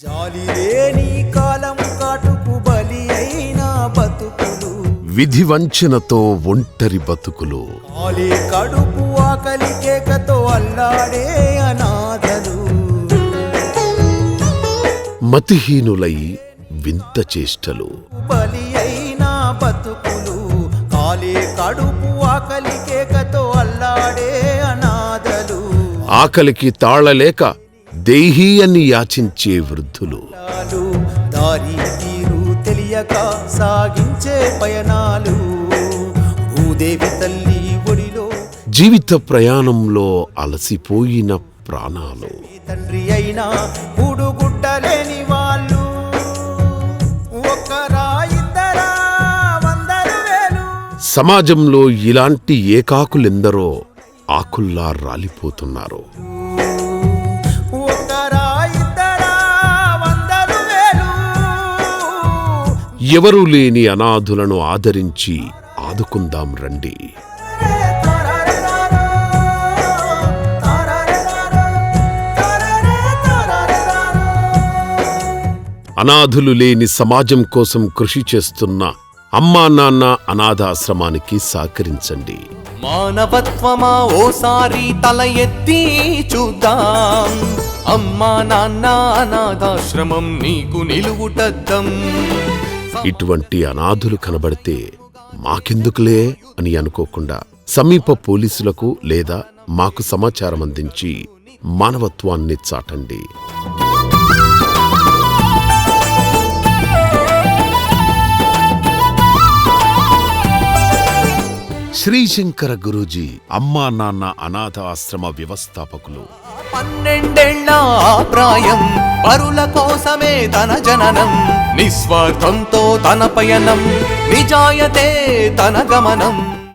జాలి లేని కాలం కాటుకు బలి అయిన బతుకులు, విధి వంచనతో ఒంటరి బతుకులు, కాలి కడుపు ఆకలి కేకతో అల్లాడే అనాథలు, మతిహీనులై వింత చేష్టలు, బలి అయిన బతుకులు, కాలి కడుపు ఆకలి కేకతో అల్లాడే అనాథలు, ఆకలికి తాళలేక దేహీ అని యాచించే వృద్ధులు, దారి తీరు తెలియక సాగించే పయనాలు, భూదేవి తల్లి ఒడిలో జీవిత ప్రయాణంలో అలసిపోయిన ప్రాణాలు, తండ్రి అయినా గుడ్డలేని వాళ్ళు, ఒక్కరా ఇద్దరా వందలు వేలు. సమాజంలో ఇలాంటి ఏకాకులెందరో ఆకుల్లా రాలిపోతున్నారు. ఒక్కరా ఇద్దరా వందలు వేలు. ఎవరూ లేని అనాథులను ఆదరించి ఆదుకుందాం రండి. అనాథులు లేని సమాజం కోసం కృషి చేస్తున్న అమ్మా నాన్న అనాథాశ్రమానికి సహకరించండి. మానవత్వమా ఓసారి తల ఎత్తి చూద్దాం, అమ్మా నాన్న అనాథాశ్రమం నీకు నిలువుటద్దం. ఇటువంటి అనాథులు కనబడితే మాకెందుకులే అని అనుకోకుండా సమీప పోలీసులకు లేదా మాకు సమాచారం అందించి మానవత్వాన్ని చాటండి. శ్రీశంకర గురూజీ అమ్మా నాన్న అనాథ ఆశ్రమ వ్యవస్థాపకులు. 12 ఏళ్ల ప్రాయం, పరుల కోసమే తన జననం, నిస్వార్థంతో తన పయనం, నిజాయతే తన గమనం.